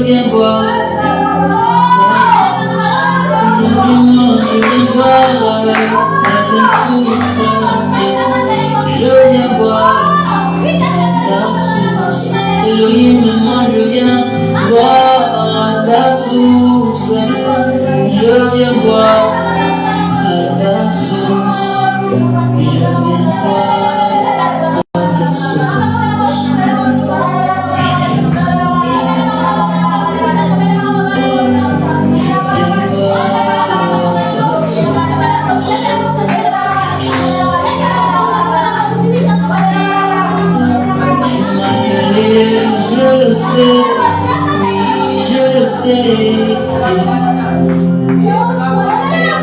viens boire aujourd'hui moi je viens boire à ta source. Je viens boire à ta source. Elohim, moi je viens boire à ta source. Je viens boire à ta source. Je viens boire à ta source. Seigneur, je viens boire à ta source. Seigneur, tu m'appelais, je le sais, oui, je le sais.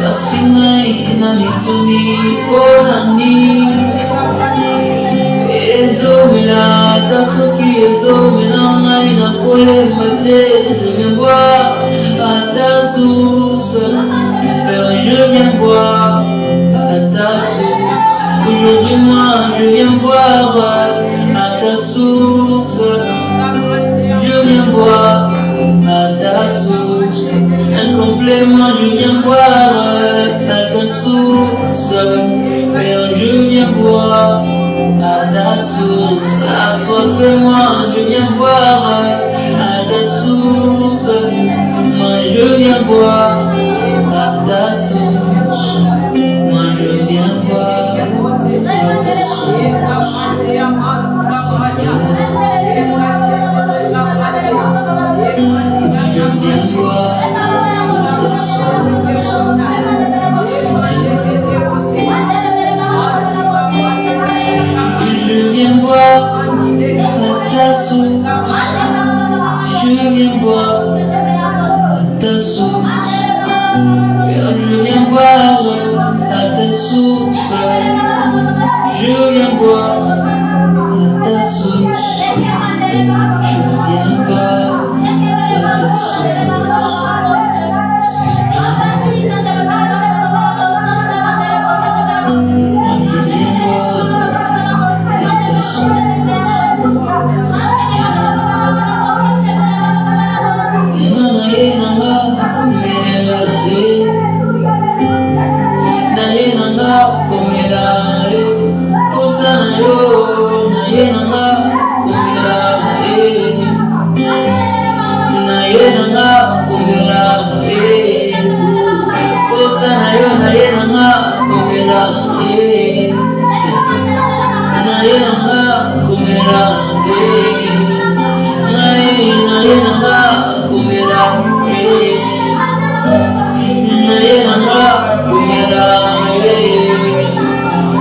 Tasimai na mitumi ponani ezomela tasoki ezomela ngai na kolemba te. Je viens boire à ta source. Père, je viens boire à ta source. Aujourd'hui moi je viens boire à ta source. Je viens boire à ta source. Incomplet, moi je viens boire à ta source. Père, je viens boire à ta source. Assoiffé, moi je viens boire à ta source. Moi je viens boire à ta source. Moi je viens boire à ta source. Je viens boire à ta source. Je viens boire à ta source. Je viens boire à ta source. Père, je viens boire à ta source. Je viens boire à ta source. Je viens boire à ta source. Seigneur, moi je viens boire à ta source.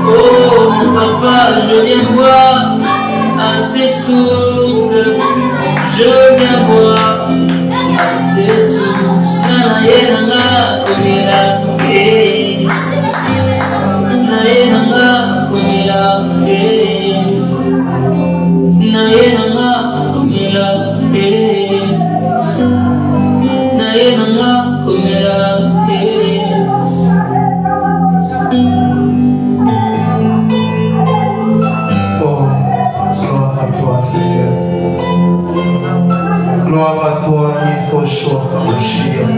Oh mon papa, je viens boire à cette source. Je viens boire à cette source. Nayenanga komela, nayenanga komela, nayenanga komela, nayenanga komela. Seigneur. Gloire à toi, Yehoshua HaMashiach.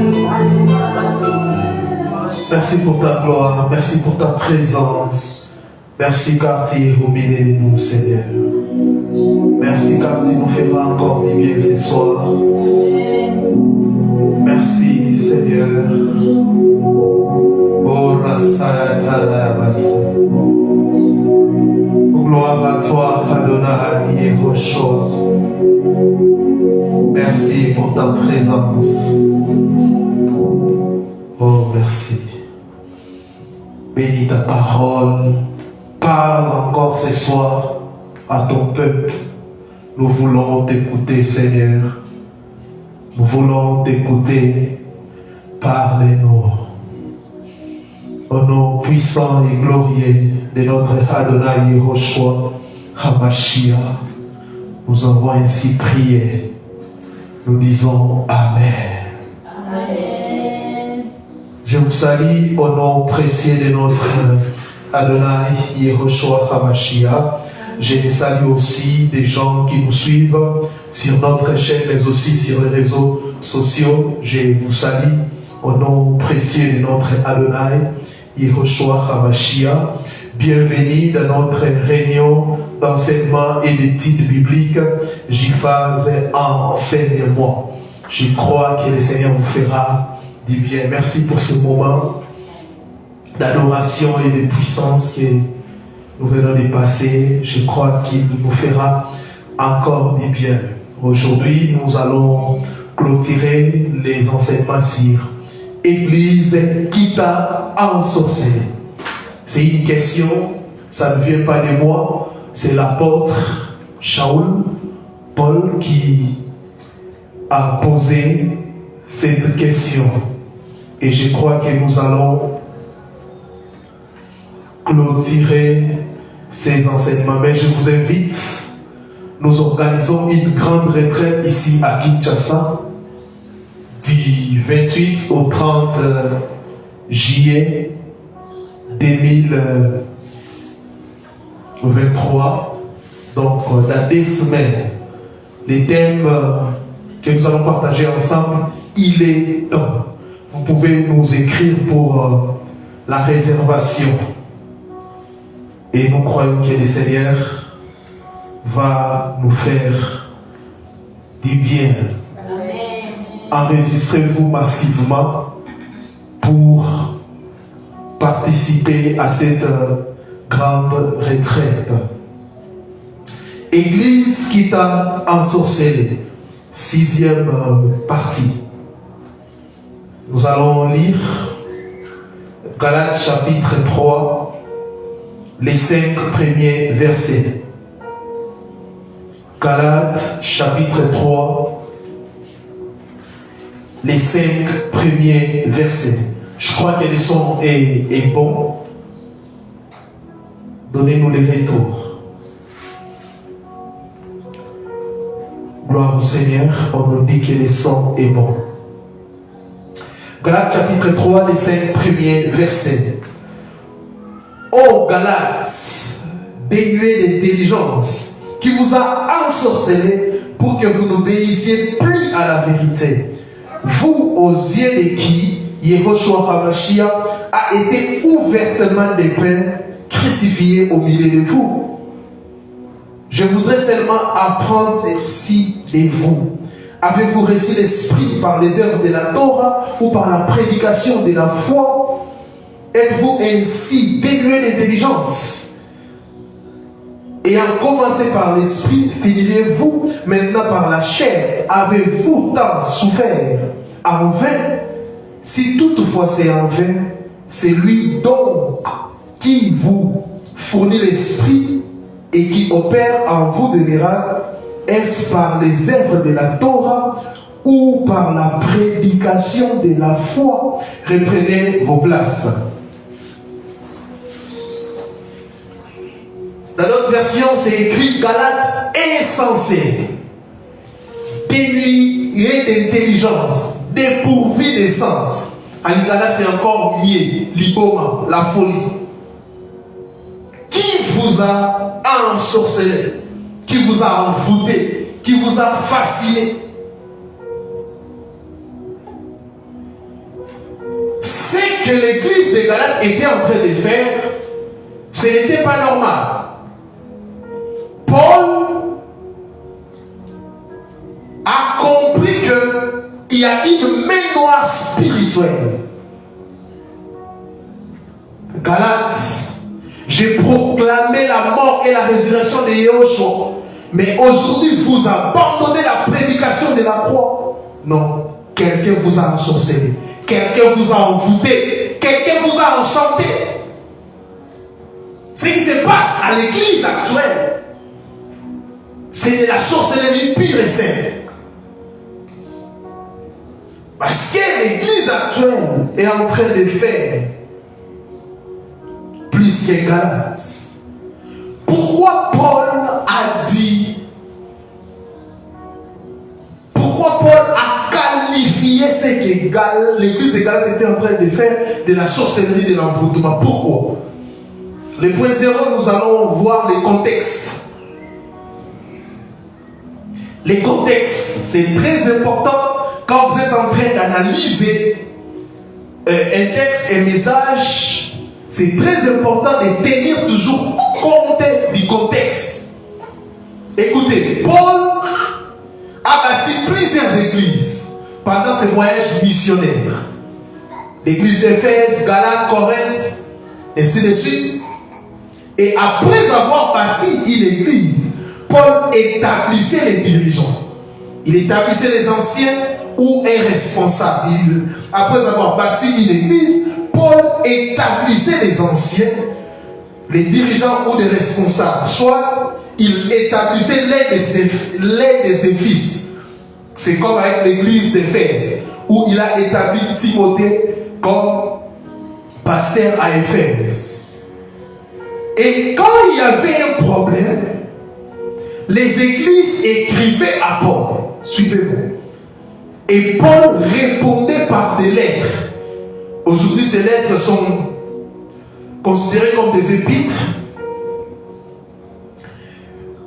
Merci pour ta gloire, merci pour ta présence. Merci car tu es au milieu de nous, Seigneur. Merci car tu nous feras encore du bien ce soir. Merci, Seigneur. Oh, gloire à toi, Adonai Yehoshua. Merci pour ta présence. Oh, merci. Bénis ta parole. Parle encore ce soir à ton peuple. Nous voulons t'écouter, Seigneur. Nous voulons t'écouter. Parle-nous. Au nom puissant et glorieux de notre Adonai Yehoshua HaMashiach, nous avons ainsi prié. Nous disons Amen. Amen. Je vous salue au nom précieux de notre Adonai Yehoshua HaMashiach. Je salue aussi des gens qui nous suivent sur notre chaîne, mais aussi sur les réseaux sociaux. Je vous salue au nom précieux de notre Adonai, Yehoshua HaMashiach. Bienvenue dans notre réunion d'enseignement et d'études bibliques. JPhase enseigne-moi. Je crois que le Seigneur vous fera du bien. Merci pour ce moment d'adoration et de puissance que nous venons de passer. Je crois qu'il nous fera encore du bien. Aujourd'hui, nous allons clôturer les enseignements sur Église qui t'a ensorcelé. C'est une question, ça ne vient pas de moi, c'est l'apôtre Shaul, Paul, qui a posé cette question. Et je crois que nous allons clôturer ces enseignements. Mais je vous invite, nous organisons une grande retraite ici à Kinshasa, du 28 au 30 juillet 2023. Donc, dans 2 semaines, les thèmes que nous allons partager ensemble, il est temps. Vous pouvez nous écrire pour la réservation. Et nous croyons que le Seigneur va nous faire du bien. Enregistrez-vous massivement pour participer à cette grande retraite. Église qui t'a ensorcelé, 6e partie. Nous allons lire Galates chapitre 3, les 5 premiers versets. Galates chapitre 3, les 5 premiers versets. Je crois que le son est bon. Donnez-nous les retours. Gloire au Seigneur, on nous dit que le son est bon. Galates chapitre 3, les 5 premiers versets. Ô Galates, dénués d'intelligence, qui vous a ensorcelé pour que vous n'obéissiez plus à la vérité. Vous, aux yeux de qui Yehoshua HaMashiach a été ouvertement dépeint, crucifié au milieu de vous. Je voudrais seulement apprendre ceci de vous. Avez-vous reçu l'Esprit par les œuvres de la Torah ou par la prédication de la foi? Êtes-vous ainsi dénués d'intelligence? Ayant commencé par l'Esprit, finirez-vous maintenant par la chair? Avez-vous tant souffert en vain? Si toutefois c'est en vain, c'est lui donc qui vous fournit l'Esprit et qui opère en vous des miracles. Est-ce par les œuvres de la Torah ou par la prédication de la foi? Reprenez vos places. Dans notre version, c'est écrit Galates insensés, dénués d'intelligence, dépourvus de sens. En lingala, c'est encore mieux, l'iboma, la folie. Qui vous a ensorcelé? Qui vous a envoûté? Qui vous a fasciné? Ce que l'église de Galates était en train de faire, ce n'était pas normal. Paul a compris qu'il y a une main noire spirituelle. Galates, j'ai proclamé la mort et la résurrection de Yehoshua, mais aujourd'hui vous abandonnez la prédication de la croix. Non, quelqu'un vous a ensorcelé, quelqu'un vous a envoûté, quelqu'un vous a enchanté. Ce qui se passe à l'église actuelle, c'est de la sorcellerie pure et simple. Parce que l'église actuelle est en train de faire plus que Galates. Pourquoi Paul a dit, pourquoi Paul a qualifié ce que l'église de Galates était en train de faire de la sorcellerie, de l'envoûtement? Pourquoi? Le point 0, nous allons voir les contextes Les contextes, c'est très important quand vous êtes en train d'analyser un texte, un message. C'est très important de tenir toujours compte du contexte. Écoutez, Paul a bâti plusieurs églises pendant ses voyages missionnaires. L'église d'Éphèse, Galates, Corinthe, ainsi de suite. Et après avoir bâti une église, Paul établissait les dirigeants. Il établissait les anciens ou un responsable. Après avoir bâti une église, Paul établissait les anciens, les dirigeants ou les responsables. Soit il établissait l'aide de ses fils. C'est comme avec l'église d'Éphèse, où il a établi Timothée comme pasteur à Éphèse. Et quand il y avait un problème, les églises écrivaient à Paul. Suivez-moi. Et Paul répondait par des lettres. Aujourd'hui, ces lettres sont considérées comme des épîtres.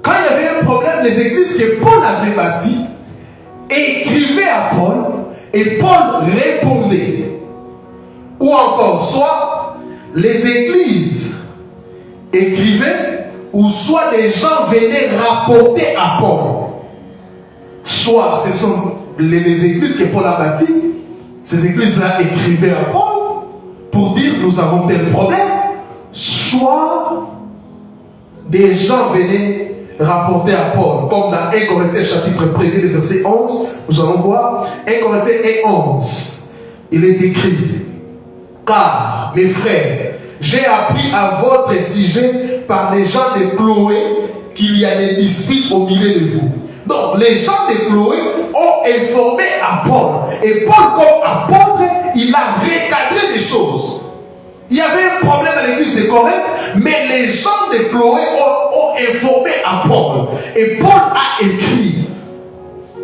Quand il y avait un problème, les églises que Paul avait bâties écrivaient à Paul et Paul répondait. Ou encore, soit les églises écrivaient, ou soit les gens venaient rapporter à Paul. Soit ce sont les églises que Paul a bâties, ces églises-là écrivaient à Paul pour dire nous avons tel problème, soit des gens venaient rapporter à Paul, comme dans 1 Corinthiens chapitre 1er, le verset 11, nous allons voir 1 Corinthiens 11, il est écrit: car mes frères, j'ai appris à votre sujet par les gens de Chloé qu'il y a des disputes au milieu de vous. Donc les gens de Chloé ont informé à Paul. Et Paul, comme apôtre, il a recadré des choses. Il y avait un problème à l'église de Corinthe, mais les gens de Chloé ont informé à Paul. Et Paul a écrit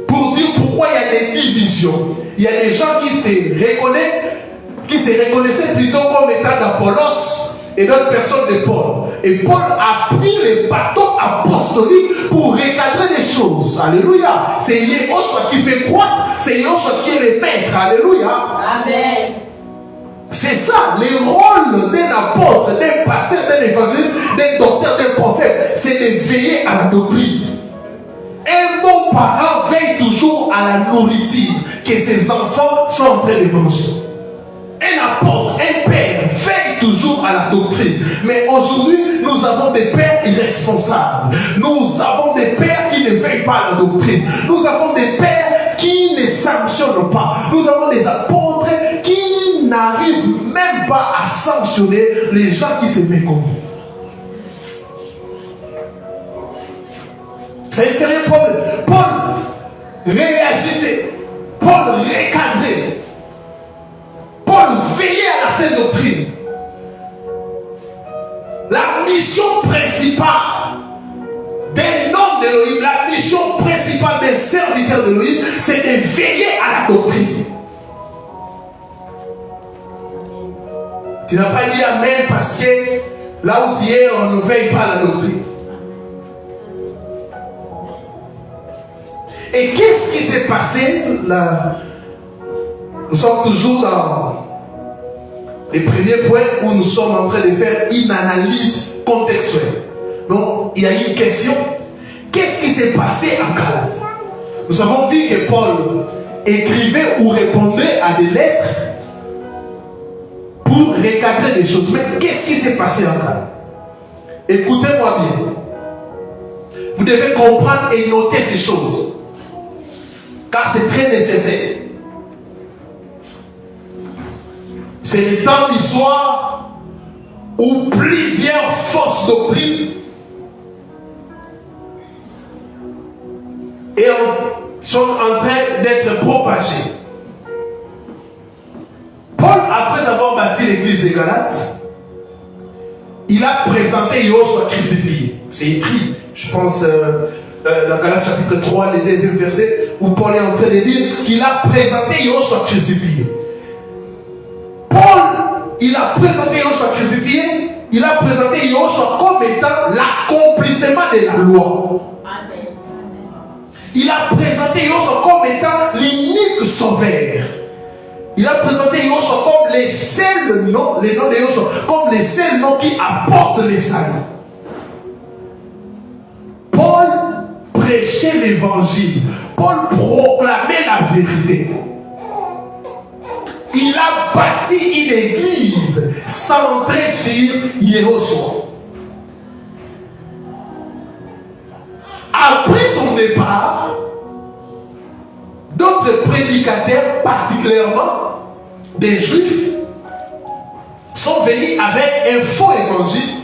pour dire pourquoi il y a des divisions. Il y a des gens qui se reconnaissaient plutôt comme étant d'Apollos et d'autres personnes de Paul. Et Paul a pris le bâton apostolique pour recadrer les choses. Alléluia. C'est Yehoshua qui fait croître. C'est Yehoshua qui est le maître. Alléluia. Amen. C'est ça, le rôle d'un apôtre, d'un pasteur, d'un évangéliste, d'un docteur, d'un prophète. C'est de veiller à la doctrine. Un bon parent veille toujours à la nourriture que ses enfants sont en train de manger. Un apôtre, un père veille toujours à la doctrine. Mais aujourd'hui, nous avons des pères irresponsables. Nous avons des pères qui ne veillent pas à la doctrine. Nous avons des pères qui ne sanctionnent pas. Nous avons des apôtres qui n'arrivent même pas à sanctionner les gens qui se méconnaissent. C'est un sérieux problème. Paul réagissait. Paul recadrait. Paul veillait à la saine doctrine. La mission principale d'un homme d'Élohim, la mission principale d'un serviteur d'Élohim, c'est de veiller à la doctrine. Tu n'as pas dit Amen parce que là où tu es, on ne veille pas à la doctrine. Et qu'est-ce qui s'est passé là? Nous sommes toujours dans les premiers points où nous sommes en train de faire une analyse contextuelle. Donc, il y a une question. Qu'est-ce qui s'est passé en Galate? Nous avons vu que Paul écrivait ou répondait à des lettres pour recadrer des choses. Mais qu'est-ce qui s'est passé en Galate? Écoutez-moi bien. Vous devez comprendre et noter ces choses. Car c'est très nécessaire. C'est le temps d'histoire où plusieurs fausses doctrines sont en train d'être propagées. Paul, après avoir bâti l'église de Galates, il a présenté Yehoshua crucifié. C'est écrit, je pense, dans Galates chapitre 3, le deuxième verset, où Paul est en train de dire qu'il a présenté Yehoshua crucifié. Paul, il a présenté Yehoshua crucifié, il a présenté Yehoshua comme étant l'accomplissement de la loi. Amen. Il a présenté Yoshua comme étant l'unique sauveur. Il a présenté Yoshua comme les seuls noms, les noms de Yoshua, comme les seuls noms qui apportent les saluts. Paul prêchait l'évangile. Paul proclamait la vérité. Il a bâti une église centrée sur Yoshua. Après son départ, d'autres prédicateurs, particulièrement des Juifs, sont venus avec un faux évangile,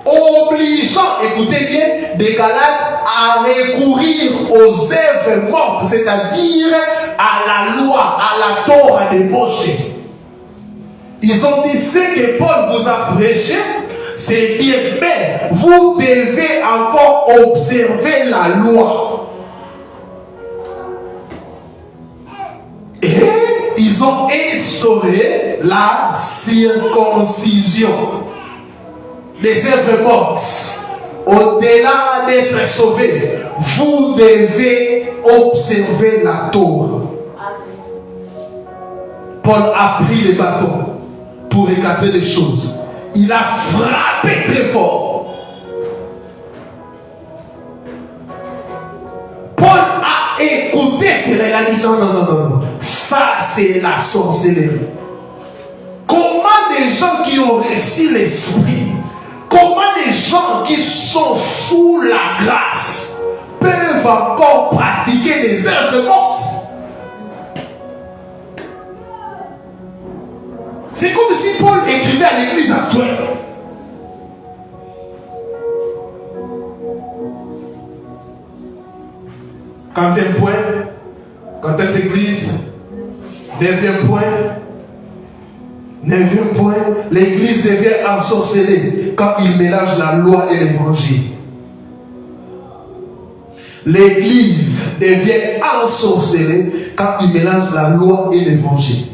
obligeant, écoutez bien, des Galates à recourir aux œuvres mortes, c'est-à-dire à la loi, à la Torah de Moïse. Ils ont dit, ce que Paul vous a prêché, c'est bien, mais vous devez encore observer la loi. Et ils ont instauré la circoncision. Les œuvres mortes. Au-delà d'être sauvés, vous devez observer la Torah. Paul a pris les bâtons pour recadrer les choses. Il a frappé très fort. Paul a écouté cela. Il a dit non. Ça, c'est la sorcellerie. Comment des gens qui ont reçu l'esprit, comment des gens qui sont sous la grâce peuvent encore pratiquer des œuvres mortes? C'est comme si Paul écrivait à l'église actuelle. Quatrième point, quand est-ce l'église? Neuvième point, l'église devient ensorcelée quand il mélange la loi et l'évangile. L'église devient ensorcelée quand il mélange la loi et l'évangile.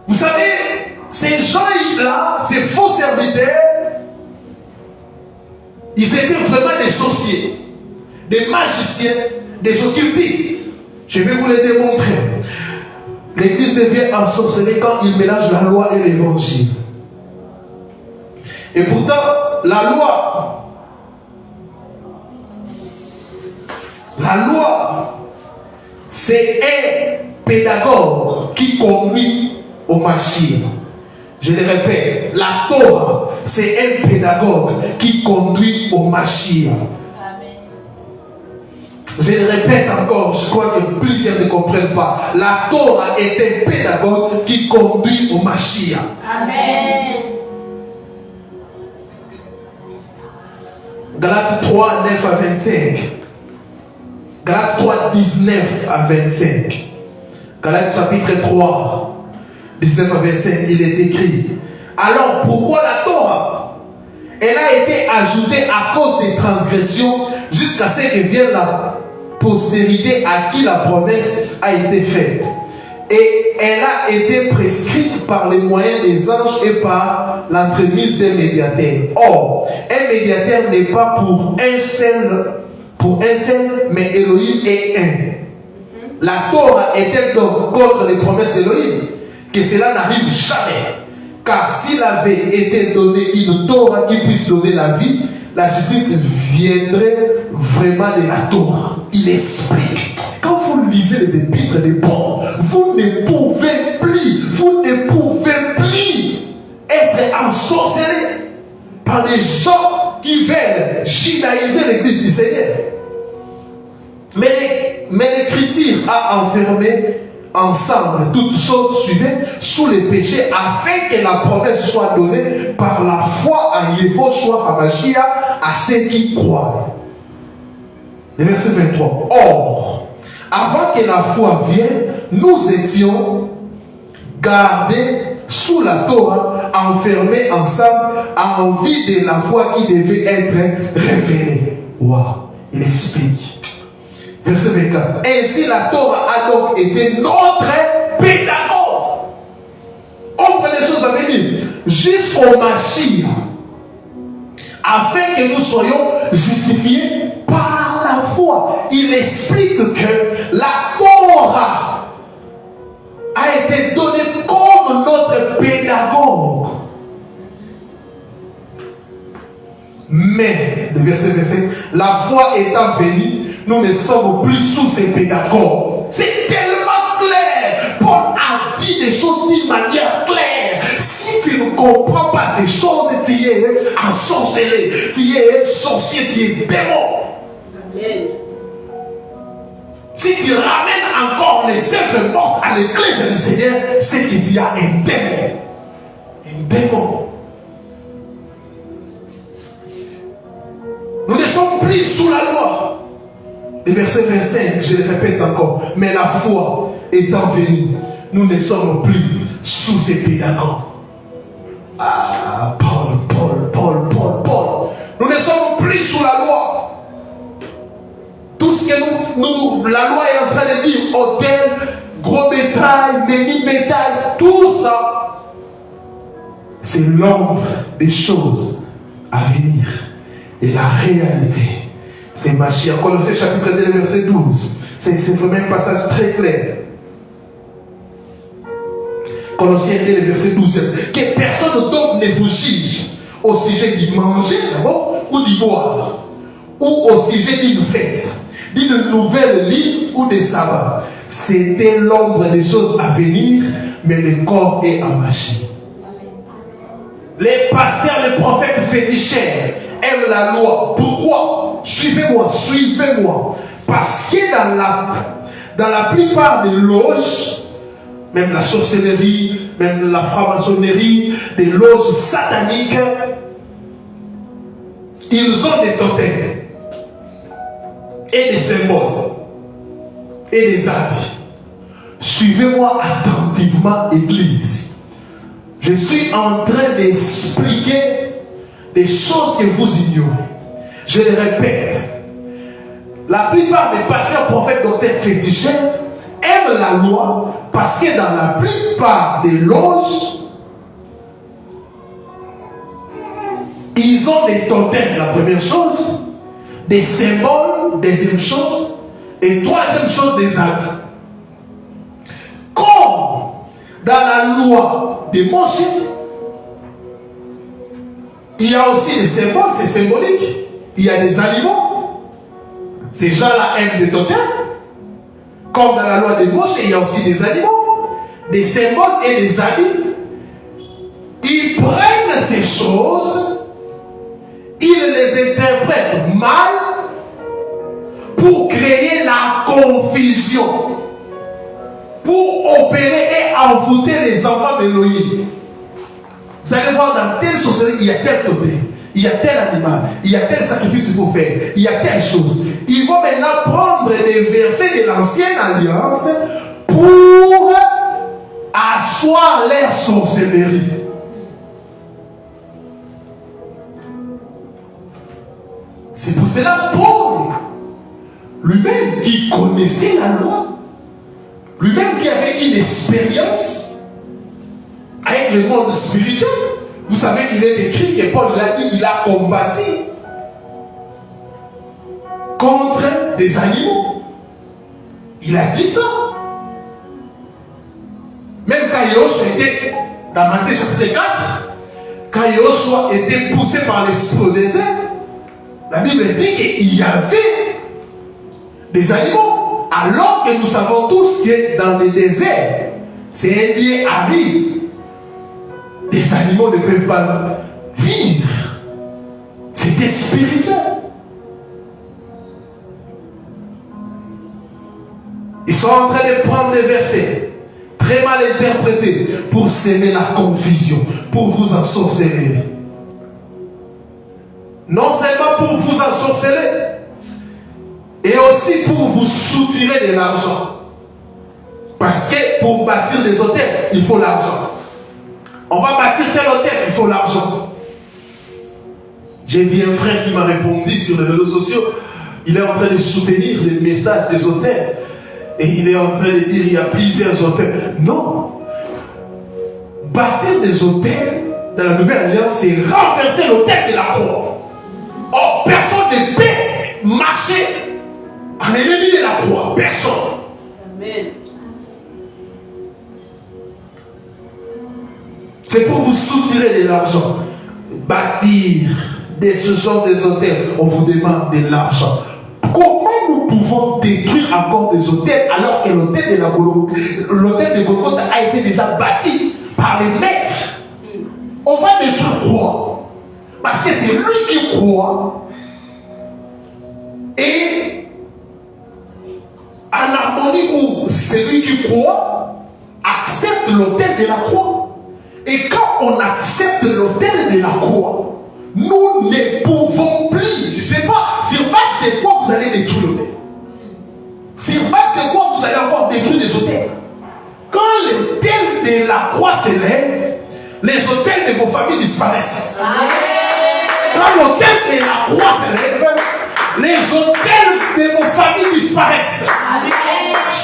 Vous savez, ces gens-là, ces faux serviteurs, ils étaient vraiment des sorciers, des magiciens, des occultistes. Je vais vous les démontrer. L'église devient ensorcelée quand il mélange la loi et l'évangile. Et pourtant, la loi, c'est un pédagogue qui conduit au Mashiach. Je le répète, la Torah, c'est un pédagogue qui conduit au Mashiach. Je le répète encore, je crois que plusieurs ne comprennent pas. La Torah est un pédagogue qui conduit au Mashiach. Amen. Galates 3, 9 à 25. Galates 3, 19 à 25. Galates chapitre 3, 19 à 25, il est écrit. Alors pourquoi la Torah? Elle a été ajoutée à cause des transgressions jusqu'à ce que vienne la postérité à qui la promesse a été faite. Et elle a été prescrite par les moyens des anges et par l'entremise des médiateurs. Or, un médiateur n'est pas pour un seul, mais Elohim est un. La Torah est-elle donc contre les promesses d'Elohim? Que cela n'arrive jamais. Car s'il avait été donné une Torah qui puisse donner la vie, la justice viendrait vraiment de la Torah. Il explique. Quand vous lisez les épîtres de Paul, vous ne pouvez plus être ensorcelé par des gens qui veulent judaïser l'église du Seigneur. Mais l'Écriture a enfermé ensemble toutes choses suivies sous les péchés afin que la promesse soit donnée par la foi à Yehoshua HaMashiach à ceux qui croient. Le verset 23. Or, avant que la foi vienne, nous étions gardés sous la Torah, enfermés ensemble en vue de la foi qui devait être révélée. Waouh, il explique. Verset 24. Ainsi la Torah a donc été notre pédagogue. On prend les choses à venir jusqu'au Mashiach, afin que nous soyons justifiés par la la foi. Il explique que la Torah a été donnée comme notre pédagogue. Mais, le verset 25, la foi étant venue, nous ne sommes plus sous ces pédagogues. C'est tellement clair. Paul a dit des choses d'une manière claire. Si tu ne comprends pas ces choses, tu es ensorcelé, tu es sorcier, tu es démon. Amen. Si tu ramènes encore les œuvres mortes à l'église du Seigneur, c'est que tu as un démon. Un démon. Nous ne sommes plus sous la loi. Le verset 25, je le répète encore. Mais la foi étant venue, nous ne sommes plus sous ces pédagogues. Ah, Paul. Nous ne sommes plus sous la loi. Tout ce que la loi est en train de dire, hôtel, gros bétail, mini-bétail, tout ça, c'est l'ombre des choses à venir. Et la réalité, c'est Mashiach. Colossiens chapitre 2, verset 12. C'est vraiment un passage très clair. Colossiens 2, verset 12. Que personne donc ne vous juge au sujet du manger d'abord ou du boire, ou au sujet d'une fête, d'une nouvelle ligne ou des sabbats. C'était l'ombre des choses à venir, mais le corps est en Mashiach. Les pasteurs, les prophètes féticheurs aiment la loi. Pourquoi? Suivez-moi. Parce que dans la plupart des loges, même la sorcellerie, même la franc-maçonnerie, des loges sataniques, ils ont des totems et des symboles et des habits. Suivez-moi attentivement, Église. Je suis en train d'expliquer des choses que vous ignorez. Je les répète. La plupart des pasteurs, prophètes, docteurs, féticheurs aiment la loi parce que dans la plupart des loges, ils ont des totems, la première chose, des symboles, deuxième chose, et troisième chose, des habits. Comme dans la loi de Moshe, il y a aussi des symboles, c'est symbolique. Il y a des animaux. Ces gens-là aiment des totems. Comme dans la loi de Moshe, il y a aussi des animaux, des symboles et des habits. Ils prennent ces choses, ils les interprètent mal pour créer la confusion, pour opérer et envoûter les enfants d'Élohim. Vous allez voir, dans telle sorcellerie, il y a tel totem, il y a tel animal, il y a tel sacrifice qu'il faut faire, il y a telle chose. Ils vont maintenant prendre des versets de l'ancienne alliance pour asseoir leur sorcellerie. C'est pour cela Paul, lui-même qui connaissait la loi, lui-même qui avait une expérience avec le monde spirituel, vous savez qu'il est écrit que Paul l'a dit, il a combattu contre des animaux. Il a dit ça. Même quand Yoshua était dans Matthieu chapitre 4, quand Yoshua était poussé par l'esprit au désert, la Bible dit qu'il y avait des animaux. Alors que nous savons tous que dans le désert, c'est un lieu aride. Les animaux ne peuvent pas vivre. C'était spirituel. Ils sont en train de prendre des versets très mal interprétés pour semer la confusion, pour vous ensorceler. Non seulement pour vous ensorceler, et aussi pour vous soutirer de l'argent. Parce que pour bâtir des hôtels, il faut l'argent. On va bâtir tel hôtel, il faut l'argent. J'ai vu un frère qui m'a répondu sur les réseaux sociaux. Il est en train de soutenir les messages des hôtels. Et il est en train de dire qu'il y a plusieurs hôtels. Non. Bâtir des hôtels dans la nouvelle alliance, c'est renverser l'hôtel de la croix. Oh, personne ne peut marcher Un ennemi de la croix, personne. Amen. C'est pour vous soutirer de l'argent. Bâtir ce genre des hôtels, on vous demande de l'argent. Comment nous pouvons détruire encore des hôtels alors que l'hôtel de Golgotha a été déjà bâti par les maîtres? On va détruire quoi? Parce que c'est lui qui croit et en harmonie où celui qui croit accepte l'autel de la croix. Et quand on accepte l'autel de la croix, nous ne pouvons plus. Je ne sais pas sur base de quoi vous allez détruire l'autel. Sur base de quoi vous allez encore détruire les autels. Quand l'autel de la croix s'élève, les autels de vos familles disparaissent. Quand l'autel de la croix s'élève, les autels de vos familles disparaissent.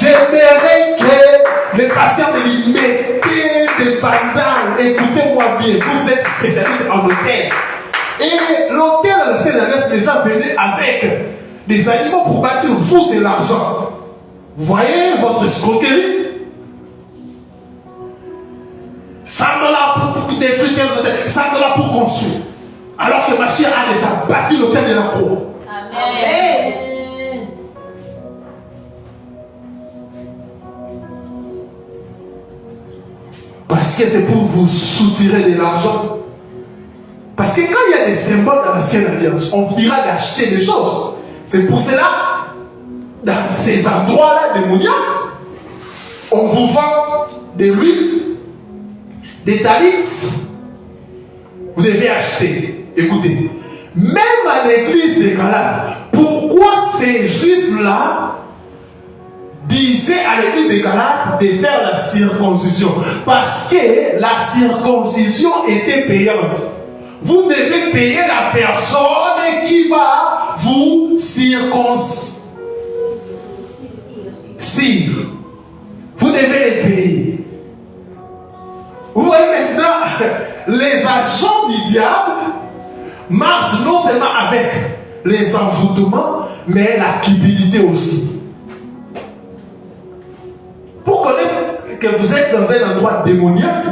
J'aimerais que les pasteurs de l'île mettez des bandanes. Écoutez-moi bien, vous êtes spécialistes en hôtel. Et l'hôtel à la CNRS déjà venait avec des animaux pour bâtir. Vous, c'est l'argent. Vous voyez votre escroquerie? $100 pour détruire quels hôtels, $100 pour construire. Alors que Machia a déjà bâti l'hôtel de la croix. Amen. Parce que c'est pour vous soutirer de l'argent. Parce que quand il y a des symboles dans l'ancienne alliance, on vous dira d'acheter des choses. C'est pour cela, dans ces endroits-là démoniaques, on vous vend de l'huile, des talits. Vous devez acheter. Écoutez, même à l'église des Galates, pourquoi ces juifs-là disaient à l'église des Galates de faire la circoncision? Parce que la circoncision était payante. Vous devez payer la personne qui va vous circoncire. Vous devez les payer. Vous voyez maintenant, les agents du diable marchent non seulement avec les envoûtements, mais la cupidité aussi. Pour connaître que vous êtes dans un endroit démoniaque,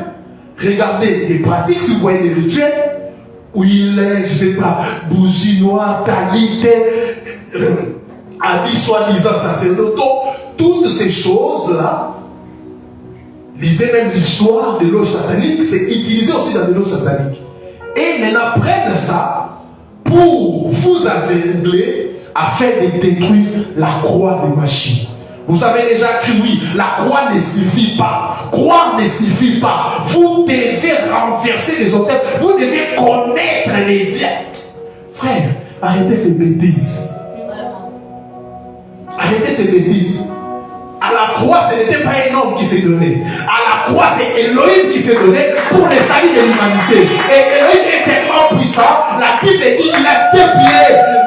regardez les pratiques, si vous voyez des rituels, où il est, je ne sais pas, bougie noire, talit, habits soi-disant sacerdotaux, toutes ces choses-là, lisez même l'histoire de l'eau satanique, c'est utilisé aussi dans de l'eau satanique. Et maintenant prennent ça pour vous aveugler afin de détruire la croix de Machia. Vous avez déjà cru, oui, la croix ne suffit pas. Croire ne suffit pas. Vous devez renverser les autels. Vous devez connaître les dieux. Frère, arrêtez ces bêtises. Arrêtez ces bêtises. À la croix, ce n'était pas un homme qui s'est donné. À la croix, c'est Elohim qui s'est donné pour le salut de l'humanité. Et Elohim est tellement puissant, la Bible dit qu'il a déplié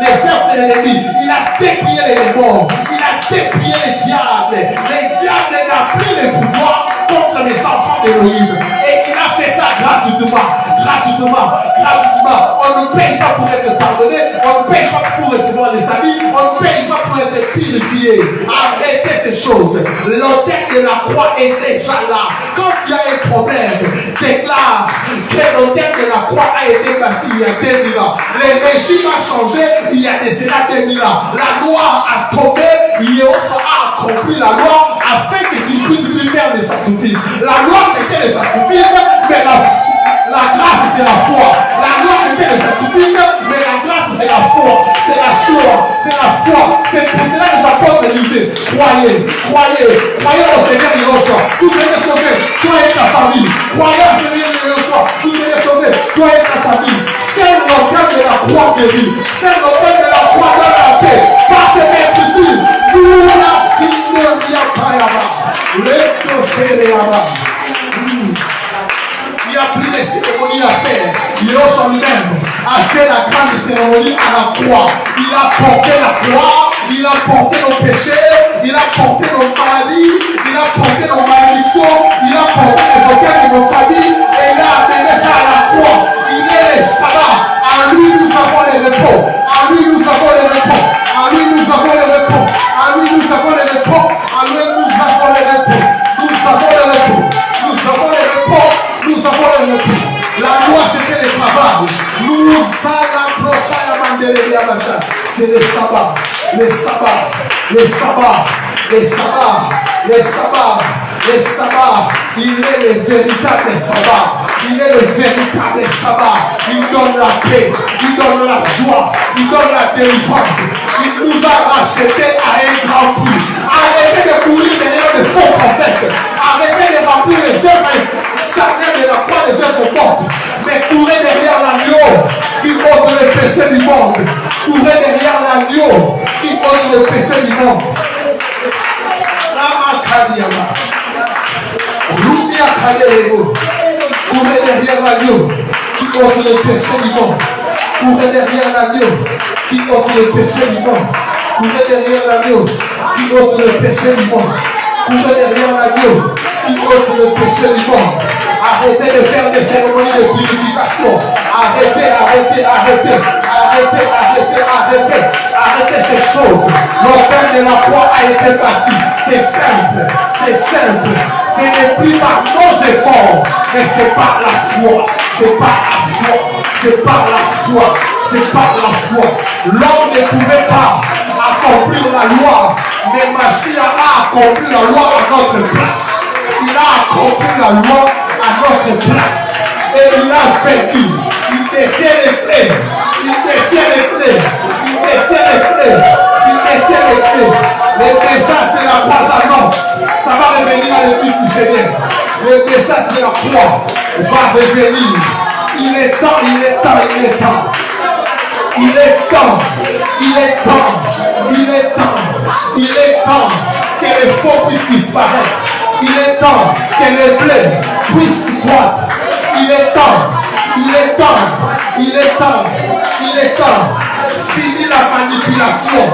les œuvres de l'ennemi. Il a déplié les démons. Il a déplié les diables. Les diables n'ont plus le pouvoir contre les enfants d'Elohim. Et il a fait ça gratuitement. Gratuitement. Gratuitement. On ne paye pas pour être pardonné. On ne paye pas pour recevoir les saluts. On ne paye pas pour être purifié. Arrêtez ces choses. L'autel de la croix est déjà là. Quand il y a un problème, déclare que l'autel de la croix a été bâti il y a 2000 ans. Le régime a changé il y a de cela 2000 ans. La loi a tombé, Dieu a accompli la loi afin que tu puisses lui faire des sacrifices. La loi c'était les sacrifices, mais la grâce c'est la foi. La loi c'était les sacrifices, mais la grâce c'est la foi. C'est la foi. C'est la foi. C'est pour cela que les apôtres disaient, croyez, croyez, croyez au Seigneur de Yoshua. Vous serez sauvés, toi et ta famille. Croyez au Seigneur de Yoshua. Vous serez sauvés, toi et ta famille. C'est l'autel de la croix guérie. C'est l'autel de la croix dans la paix. Par ce maître ici, nous la signons Yakayaba. Il n'y a plus de cérémonie à faire. Yoshua lui-même a fait la grande cérémonie à la croix. Il a porté la croix, il a porté nos péchés, il a porté nos maladies, il a porté nos malédictions, il a porté les hôtels de nos familles et il a amené ça à la croix. Il est le sabbat. En lui nous avons le repos. En lui nous avons le repos. En lui nous avons le repos. C'est les sabbats, les sabbats, les sabbats, les sabbats, les sabbats, les sabbats. Il est le véritable sabbat. Il est le véritable sabbat. Il donne la paix, il donne la joie, il donne la délivrance. Il nous a rachetés à un grand prix. Arrêtez de courir derrière les faux prophètes. Arrêtez de remplir les œuvres. Chacun ne n'a pas les œuvres mortes. Mais courez derrière l'agneau qui ôte le péché du monde. Courez derrière l'agneau qui ôte le péché du monde. Courez derrière l'agneau qui ôte le péché du monde. Courez derrière l'agneau qui ôte le péché du monde. Courez derrière l'agneau qui ôte le péché du monde. Courez derrière l'agneau qui ôte le péché du monde. Arrêtez de faire des cérémonies de purification. Arrêtez, arrêtez, arrêtez, arrêtez, arrêtez, arrêtez, arrêtez ces choses. L'autel de la croix a été bâti. C'est simple, c'est simple. Ce n'est plus par nos efforts, mais c'est par la foi. C'est par la foi. C'est par la foi. C'est par la foi. L'homme ne pouvait pas accomplir la loi, mais Mashiach a accompli la loi à notre place. Il a accompli la loi à notre place. Et il a vaincu. Il détient les clés. Il détient les clés. Il détient les clés. Il détient les clés. Le message de la présence, ça va revenir à l'église du Seigneur. Le message de la croix va revenir. Il est temps, il est temps, il est temps. Il est temps, il est temps, il est temps, il est temps que les faux puissent disparaître. Il est temps que les bleus puissent croître. Il est temps, il est temps, il est temps, il est temps. Fini la manipulation,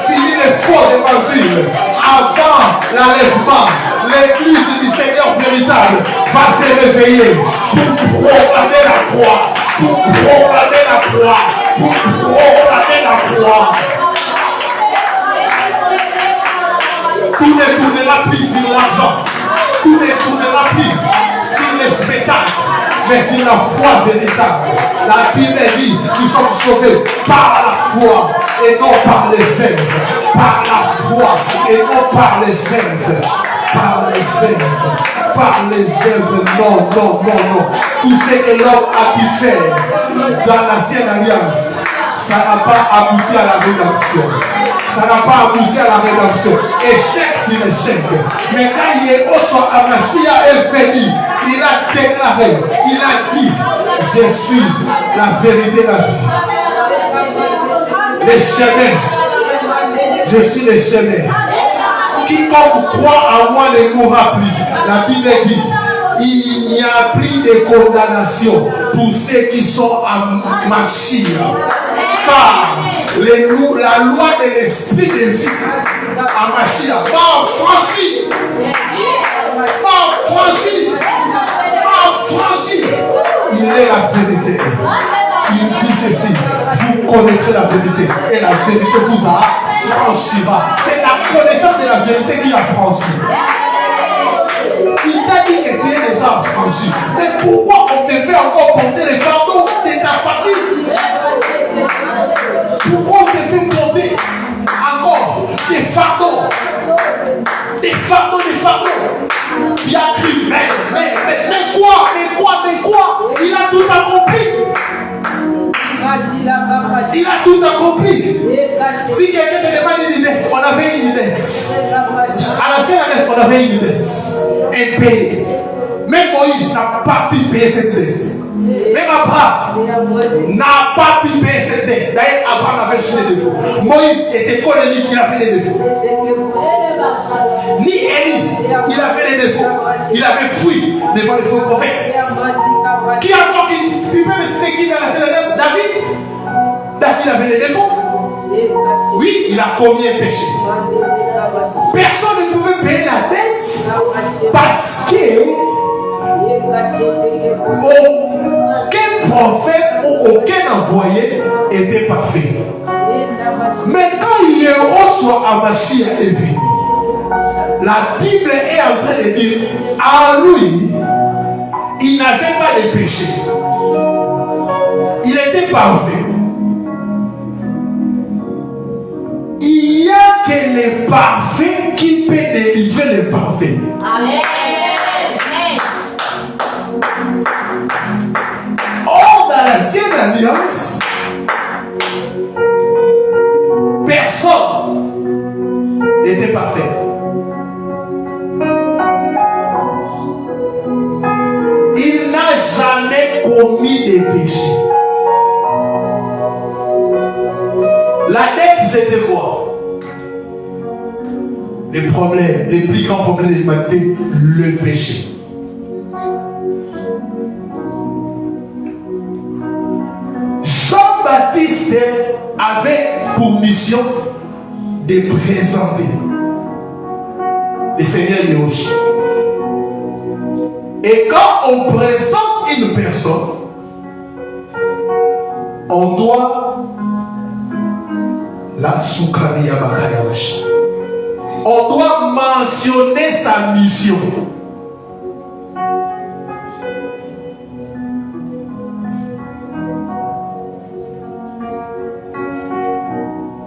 fini les faux évangiles. Avant l'enlèvement, l'église du Seigneur véritable va se réveiller pour proclamer la croix, pour proclamer la croix, pour proclamer la croix. Tout ne tournera plus sur l'argent, tout ne tournera plus sur les spectacles, mais sur la foi véritable. La Bible dit, nous sommes sauvés par la foi et non par les œuvres. Par la foi et non par les œuvres. Par les œuvres. Par les œuvres. Non, non, non, non. Tout ce que l'homme a pu faire dans l'ancienne alliance, ça n'a pas abouti à la rédemption. Ça n'a pas abouti à la rédemption. Échec sur échec. Mais quand il est au soir, Mashiach est venu, il a déclaré, il a dit, je suis la vérité, la vie. Le chemin. Je suis le chemin. Quiconque croit en moi ne mourra plus. La Bible dit, il n'y a plus de condamnation pour ceux qui sont en Mashiach. Car la loi de l'esprit de vie en Mashiach va franchir. Va franchir. Va franchir. Il est la vérité. Il dit ceci, vous connaîtrez la vérité et la vérité vous affranchira. C'est la connaissance de la vérité qui a franchi. Il t'a dit que tu es déjà affranchi. Mais pourquoi on te fait encore porter les fardeaux de ta famille? Pourquoi on te fait porter encore des fardeaux? Des fardeaux, des fardeaux. Tu as cru, mais quoi? Il a tout accompli. Il a tout accompli. Si quelqu'un te demande une dette, on avait une dette. À la CNRS, on avait une dette. Impayée. Même Moïse n'a pas pu payer cette dette. Même Abraham n'a pas pu payer cette dette. D'ailleurs, Abraham avait sur les défauts. Moïse était colérique, il avait les défauts. Ni Élie, il avait les défauts. Il avait fui devant les faux prophètes. Qui a encore qui c'était qui dans la CNRS? David. David avait les défauts. Oui, il a commis un péché. Personne ne pouvait payer la dette parce que aucun prophète ou aucun envoyé était parfait. Mais quand Yehoshua Mashiach est venu, la Bible est en train de dire à lui, il n'avait pas de péché. Il était parfait. le parfait qui peut délivrer le parfait. Amen. Or, dans l'ancienne alliance, personne n'était parfait. Il n'a jamais commis des péchés. La dette, c'était quoi? Les problèmes, les plus grands problèmes de l'humanité, le péché. Jean-Baptiste avait pour mission de présenter le Seigneur Yahushua. Et quand on présente une personne, on doit la soukariya bakayawasha. On doit mentionner sa mission.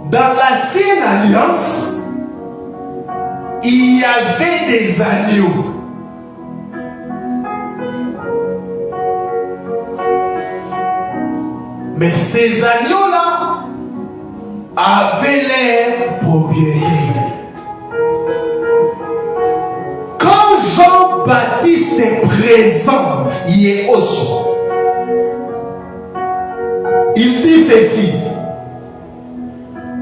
Dans l'ancienne alliance, il y avait des agneaux. Mais ces agneaux-là avaient l'air propriétaires. Quand Jean-Baptiste se présente, Yehoshua, il dit ceci: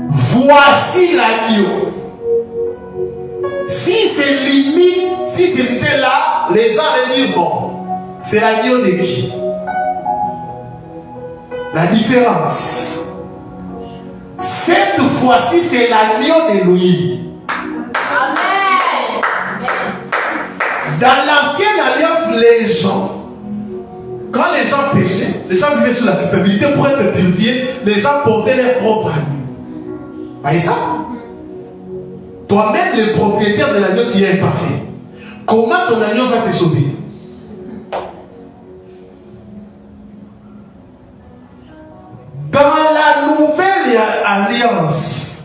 voici l'agneau. Si c'est limite, si c'était là, les gens allaient dire bon, c'est l'agneau de qui? La différence, cette fois-ci, c'est l'agneau d'Élohim. Amen. Dans l'ancienne alliance, les gens, quand les gens péchaient, les gens vivaient sous la culpabilité. Pour être purifiés, les gens portaient leur propre agneau. Voyez ça? Toi-même, le propriétaire de l'agneau, tu es imparfait. Comment ton agneau va te sauver? Dans la nouvelle alliance,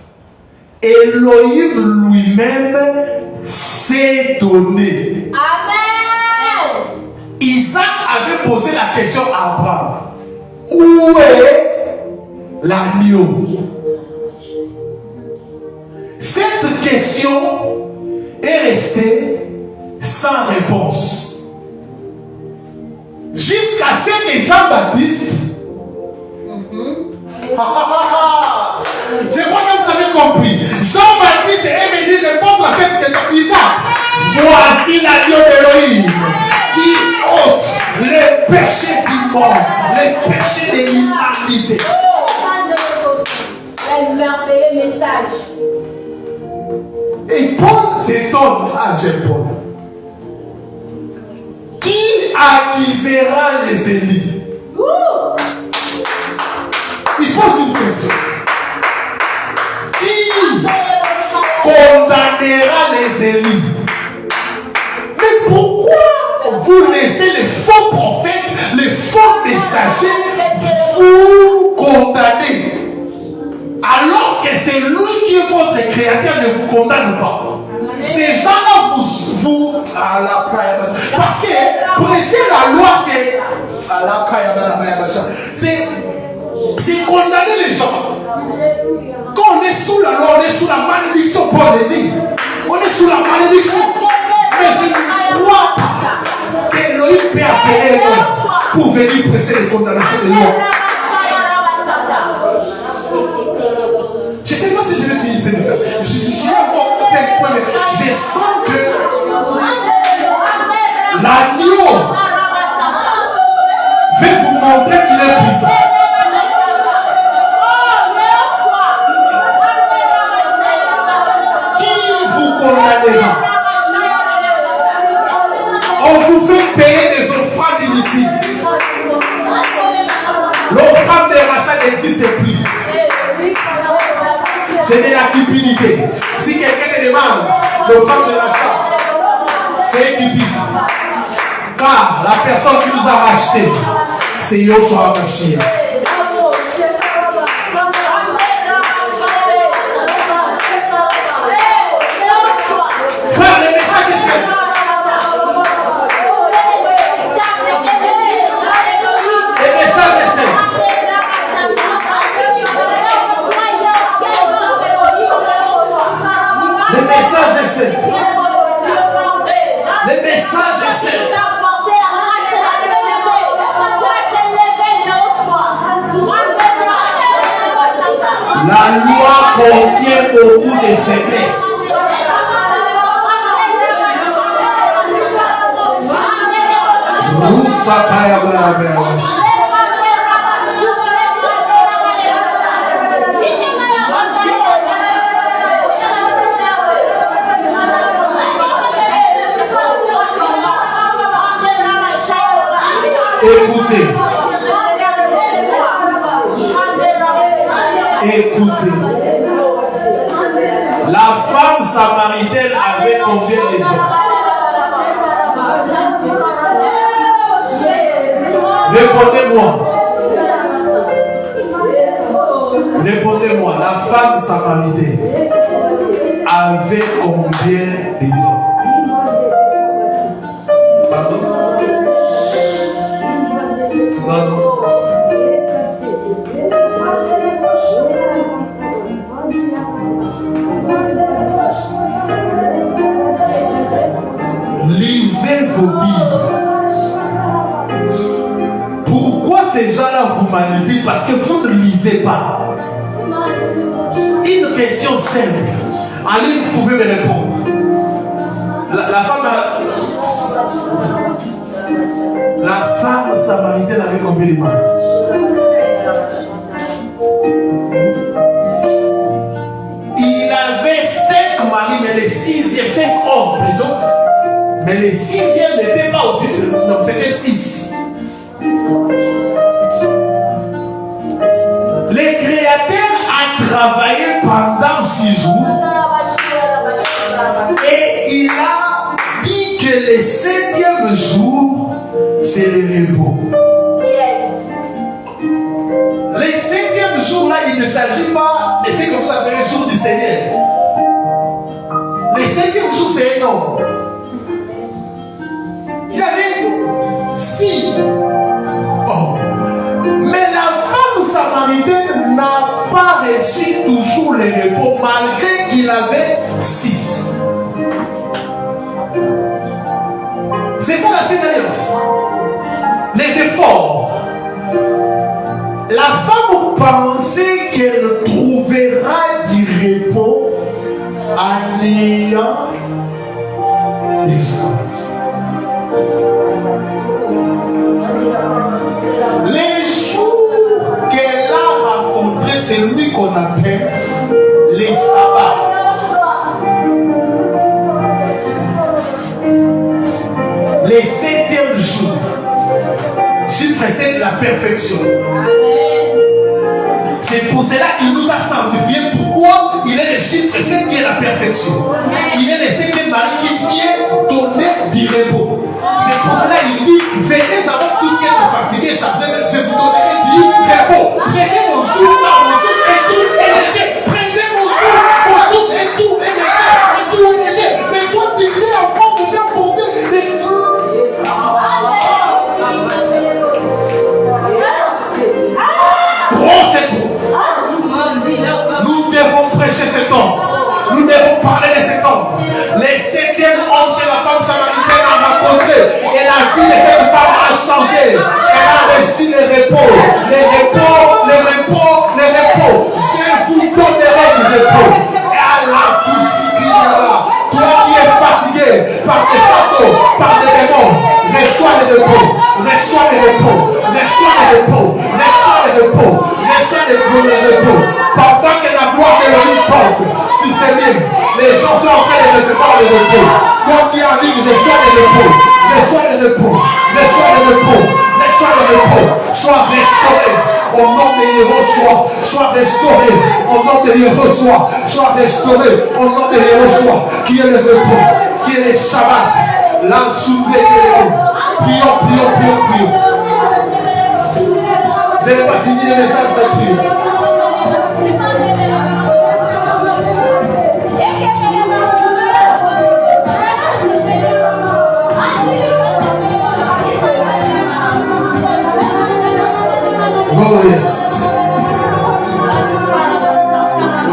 Elohim lui-même s'est donné. Amen. Isaac avait posé la question à Abraham: où est l'agneau? Cette question est restée sans réponse jusqu'à ce que Jean-Baptiste. Je crois que vous avez compris. Jean-Baptiste est venu répondre à cette question. Isaac, voici l'agneau d'Élohim qui ôte les péchés du monde, les péchés de l'humanité. Un merveilleux message. Et Paul s'étonne à Paul. Qui accusera les élus? Il pose une question. Qui condamnera les élus? Mais pourquoi vous laissez les faux prophètes, les faux messagers vous condamner? Alors que c'est lui qui est votre créateur ne vous condamne pas. Ces gens-là vous à la parce que prêcher la loi, c'est condamner les gens. Quand on est sous la loi, on est sous la malédiction, Paul le dit. On est sous la malédiction. Mais je ne crois pas qu'Élohim peut appeler l'homme pour venir prêcher les condamnations de l'homme. Je ne sais pas si je vais finir ce message. J'ai encore 5 points, mais je sens que l'agneau veut vous montrer qu'il est puissant. Qui vous condamnera? On vous fait payer des offrandes inutiles. L'offrande des rachats n'existe plus. C'est de la cupidité. Si quelqu'un te demande l'offrande de rachat, c'est cupide. Car la personne qui nous a racheté, c'est Yoshua Mashiach. est simple. Le message est simple. La loi contient beaucoup de faiblesses. Écoutez. Écoutez. La femme samaritaine avait combien de gens? Répondez-moi. Répondez-moi. La femme samaritaine avait combien de gens? Pardon? Non. Lisez vos Bibles. Pourquoi ces gens-là vous manipulent? Parce que vous ne lisez pas. Une question simple. Allez, vous pouvez me répondre. La femme samaritaine avait combien de maris? Il avait 5 maris, mais les 6e, 5 hommes plutôt. Mais les 6e n'étaient pas aussi, donc c'était 6. Le Créateur a travaillé pendant 6 jours et il a dit que le 7e jour, c'est le repos. Le 7e jour là, il ne s'agit pas de ce que vous appelez le jour du Seigneur. Le 7e jour, c'est un nombre. Il y avait 6 hommes. Mais la femme samaritaine n'a pas reçu toujours le repos, malgré qu'il avait 6. C'est ça la Sainte Alliance. Les efforts. La femme pensait qu'elle trouvera du repos en ayant des hommes. Les jours qu'elle a rencontrés, c'est lui qu'on appelle les sabbats. Les 7e jour, chiffre 7 de la perfection. C'est pour cela qu'il nous a sanctifiés. Pourquoi? Il est le chiffre 7 qui est la perfection. Il est le 7e mari qui vient donner du repos. C'est pour cela qu'il dit, venez avec tout ce qui est fatigué, chargé, je vous donnerai du repos. Prenez mon jour, et tout est léger. Prenez mon jour, et tout est léger. Mais toi, tu viens encore me faire porter des fruits. Trop, c'est trop. Nous devons prêcher cet homme. Nous devons parler de cet homme. Les 7e hommes que la femme samaritaine a rencontré. Et la vie de cette femme a changé. Elle a reçu le repos. Le repos. Je vous donnerai du repos. Et Allah tout ce qu'il y a là. Toi qui es fatigué par tes fardeaux, par des démons, reçois le repos. Reçois le repos. Pendant que la gloire de l'homme porte sur ses livres, les gens sont en train de recevoir le repos. Toi qui as dit, reçois le repos. Sois restauré. Au nom de Yeshua, sois restauré. Au nom de Yeshua, sois restauré. Au nom de Yeshua, qui est le repos, qui est le Shabbat. La soulevée de l'eau. Prions. Je n'ai pas fini le message de prière.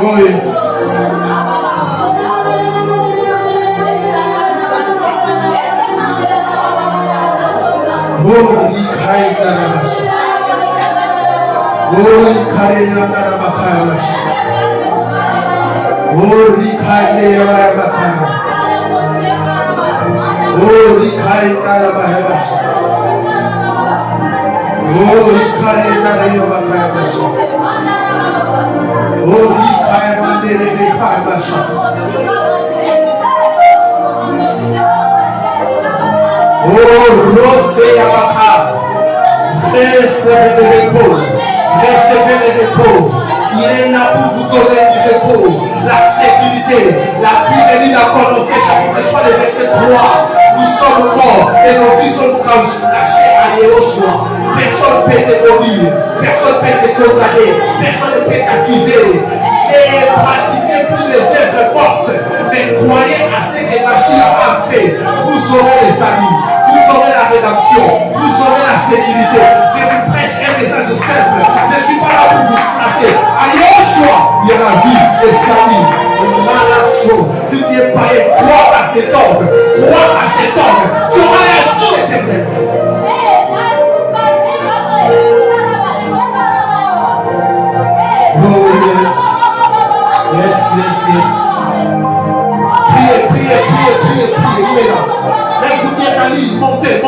Oh yes. Recevez le repos. Il est là pour vous donner du repos, la sécurité. La Bible a commencé chapitre 3, le verset 3. Nous sommes morts et nos vies sont cachées à Yeshua. Personne ne peut te mourir, personne ne peut te condamner, personne ne peut t'accuser. Et pratiquez plus les œuvres mortes, mais croyez à ce que Machia a fait. Vous aurez les amis, vous aurez la rédemption, vous aurez la sécurité. Je vous prêche un message simple. Je ne suis pas là pour vous flatter. À Yeshua, il y a la vie, le salut, la relation. Si tu es païen, crois à cet homme. Crois à cet homme. Tu auras la vie éternelle. Oh yes. Yes. Priez. Il est là. Là, vous dites à lui, montez.